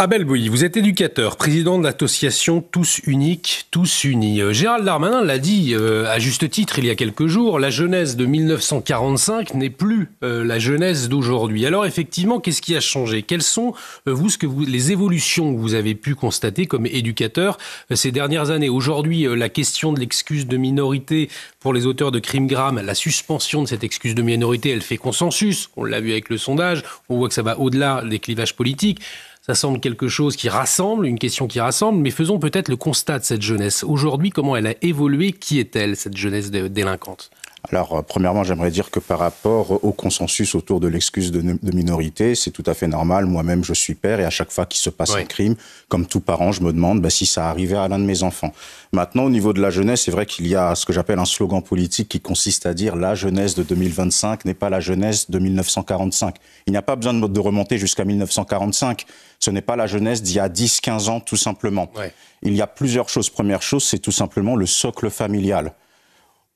Abel Boilly, vous êtes éducateur, président de l'association Tous Uniques, Tous Unis. Gérald Darmanin l'a dit à juste titre il y a quelques jours, la jeunesse de 1945 n'est plus la jeunesse d'aujourd'hui. Alors effectivement, qu'est-ce qui a changé ? Quelles sont les évolutions que vous avez pu constater comme éducateur ces dernières années ? Aujourd'hui, la question de l'excuse de minorité pour les auteurs de crimes graves, la suspension de cette excuse de minorité, elle fait consensus. On l'a vu avec le sondage, on voit que ça va au-delà des clivages politiques. Ça semble quelque chose qui rassemble, une question qui rassemble, mais faisons peut-être le constat de cette jeunesse. Aujourd'hui, comment elle a évolué ? Qui est-elle, cette jeunesse délinquante ? Alors, premièrement, j'aimerais dire que par rapport au consensus autour de l'excuse de minorité, c'est tout à fait normal. Moi-même, je suis père et à chaque fois qu'il se passe un crime, comme tout parent, je me demande si ça arrivait à l'un de mes enfants. Maintenant, au niveau de la jeunesse, c'est vrai qu'il y a ce que j'appelle un slogan politique qui consiste à dire la jeunesse de 2025 n'est pas la jeunesse de 1945. Il n'y a pas besoin de remonter jusqu'à 1945. Ce n'est pas la jeunesse d'il y a 10, 15 ans, tout simplement. Ouais. Il y a plusieurs choses. Première chose, c'est tout simplement le socle familial.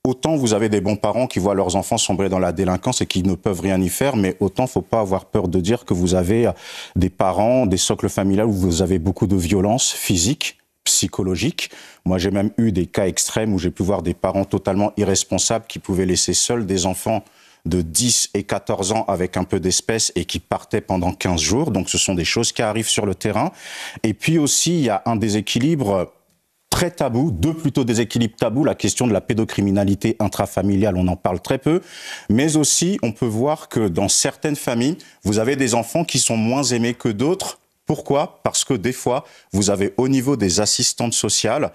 Autant vous avez des bons parents qui voient leurs enfants sombrer dans la délinquance et qui ne peuvent rien y faire, mais autant faut pas avoir peur de dire que vous avez des parents, des socles familiales où vous avez beaucoup de violence physique, psychologique. Moi, j'ai même eu des cas extrêmes où j'ai pu voir des parents totalement irresponsables qui pouvaient laisser seuls des enfants de 10 et 14 ans avec un peu d'espèces et qui partaient pendant 15 jours. Donc, ce sont des choses qui arrivent sur le terrain. Et puis aussi, il y a un déséquilibre très tabou, deux plutôt déséquilibres tabous, la question de la pédocriminalité intrafamiliale, on en parle très peu, mais aussi on peut voir que dans certaines familles, vous avez des enfants qui sont moins aimés que d'autres. Pourquoi ? Parce que des fois, vous avez au niveau des assistantes sociales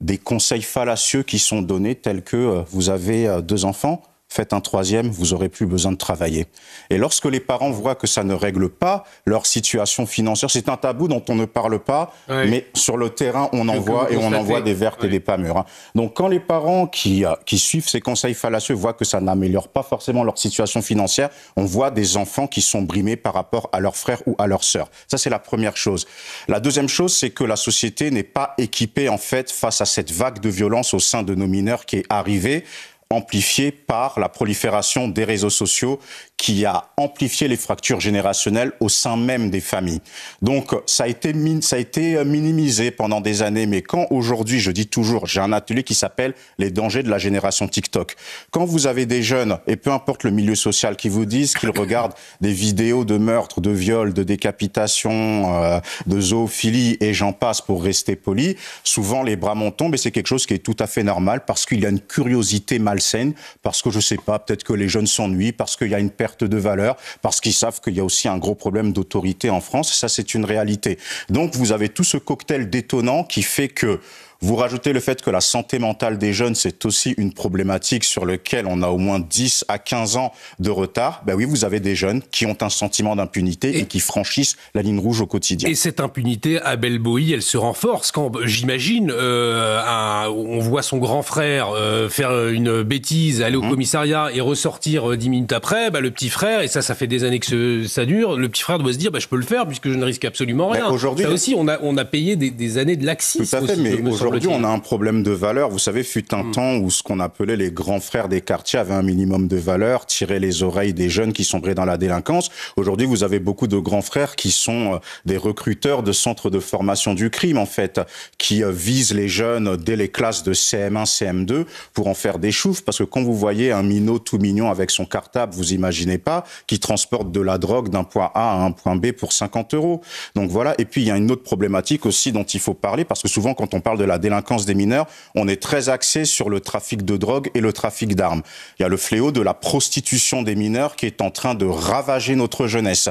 des conseils fallacieux qui sont donnés tels que vous avez 2 enfants, faites un 3e, vous aurez plus besoin de travailler. Et lorsque les parents voient que ça ne règle pas leur situation financière, c'est un tabou dont on ne parle pas, mais sur le terrain, on en voit et on en voit des vertes et des pas mûres. Donc quand les parents qui suivent ces conseils fallacieux voient que ça n'améliore pas forcément leur situation financière, on voit des enfants qui sont brimés par rapport à leurs frères ou à leurs sœurs. Ça, c'est la première chose. La deuxième chose, c'est que la société n'est pas équipée, en fait, face à cette vague de violence au sein de nos mineurs qui est arrivée, amplifié par la prolifération des réseaux sociaux qui a amplifié les fractures générationnelles au sein même des familles. Donc, ça a été minimisé pendant des années, mais quand aujourd'hui, je dis toujours, j'ai un atelier qui s'appelle « Les dangers de la génération TikTok ». Quand vous avez des jeunes, et peu importe le milieu social, qui vous disent qu'ils regardent des vidéos de meurtres, de viols, de décapitations, de zoophilie, et j'en passe pour rester poli, souvent les bras m'en tombent, et c'est quelque chose qui est tout à fait normal, parce qu'il y a une curiosité malsaine, parce que je sais pas, peut-être que les jeunes s'ennuient, parce qu'il y a une perte de valeur, parce qu'ils savent qu'il y a aussi un gros problème d'autorité en France. Ça, c'est une réalité. Donc, vous avez tout ce cocktail détonnant qui fait que vous rajoutez le fait que la santé mentale des jeunes, c'est aussi une problématique sur laquelle on a au moins 10 à 15 ans de retard. Ben oui, vous avez des jeunes qui ont un sentiment d'impunité et qui franchissent la ligne rouge au quotidien. Et cette impunité, Abel Boilly, elle se renforce quand, j'imagine, on voit son grand frère faire une bêtise, aller au commissariat et ressortir 10 minutes après, le petit frère, et ça fait des années que ça dure, le petit frère doit se dire, je peux le faire puisque je ne risque absolument rien. Aujourd'hui, ça aussi, on a payé des années de laxisme. Tout à fait, aussi, mais aujourd'hui, on a un problème de valeur. Vous savez, fut un temps où ce qu'on appelait les grands frères des quartiers avaient un minimum de valeur, tiraient les oreilles des jeunes qui sombraient dans la délinquance. Aujourd'hui, vous avez beaucoup de grands frères qui sont des recruteurs de centres de formation du crime, en fait, qui visent les jeunes dès les classes de CM1, CM2 pour en faire des choufs. Parce que quand vous voyez un minot tout mignon avec son cartable, vous imaginez pas qu'il transporte de la drogue d'un point A à un point B pour 50 €. Donc voilà. Et puis, il y a une autre problématique aussi dont il faut parler, parce que souvent, quand on parle de la délinquance des mineurs, on est très axé sur le trafic de drogue et le trafic d'armes. Il y a le fléau de la prostitution des mineurs qui est en train de ravager notre jeunesse.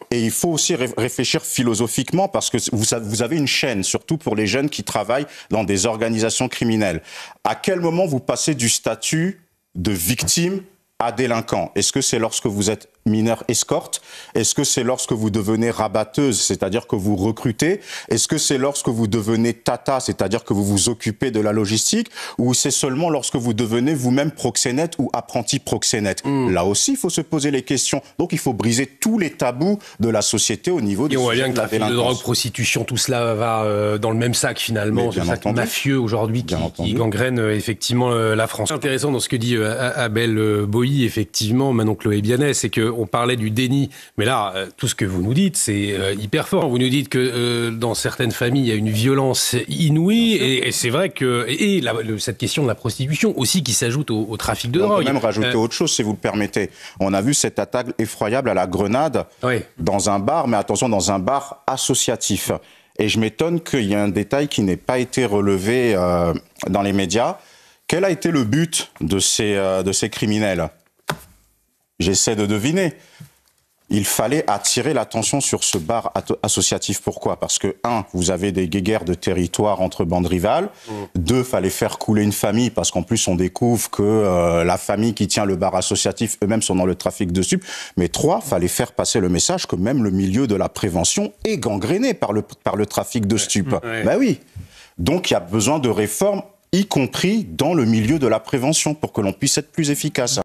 Et il faut aussi réfléchir philosophiquement, parce que vous avez une chaîne, surtout pour les jeunes qui travaillent dans des organisations criminelles. À quel moment vous passez du statut de victime à délinquant? Est-ce que c'est lorsque vous êtes mineur escorte? Est-ce que c'est lorsque vous devenez rabatteuse, c'est-à-dire que vous recrutez? Est-ce que c'est lorsque vous devenez tata, c'est-à-dire que vous vous occupez de la logistique? Ou c'est seulement lorsque vous devenez vous-même proxénète ou apprenti proxénète? Là aussi, il faut se poser les questions. Donc, il faut briser tous les tabous de la société au niveau de la délinquance. Et on voit bien que trafic de drogue, prostitution, tout cela va dans le même sac finalement, ce sac mafieux aujourd'hui qui gangrène effectivement la France. Ce qui est intéressant dans ce que dit Abel Boilly, effectivement, Manon Chloé Bianet, c'est que on parlait du déni, mais là, tout ce que vous nous dites, c'est hyper fort. Vous nous dites que dans certaines familles, il y a une violence inouïe, et c'est vrai que cette question de la prostitution aussi qui s'ajoute au trafic de drogue. On peut même rajouter autre chose, si vous le permettez. On a vu cette attaque effroyable à la grenade dans un bar, mais attention, dans un bar associatif. Et je m'étonne qu'il y ait un détail qui n'ait pas été relevé dans les médias. Quel a été le but de ces criminels? J'essaie de deviner. Il fallait attirer l'attention sur ce bar associatif. Pourquoi? Parce que, 1, vous avez des guéguerres de territoire entre bandes rivales. 2, fallait faire couler une famille, parce qu'en plus, on découvre que la famille qui tient le bar associatif, eux-mêmes sont dans le trafic de stupes. Mais 3, fallait faire passer le message que même le milieu de la prévention est gangréné par le trafic de stupes. Ben oui. Donc, il y a besoin de réformes, y compris dans le milieu de la prévention, pour que l'on puisse être plus efficace.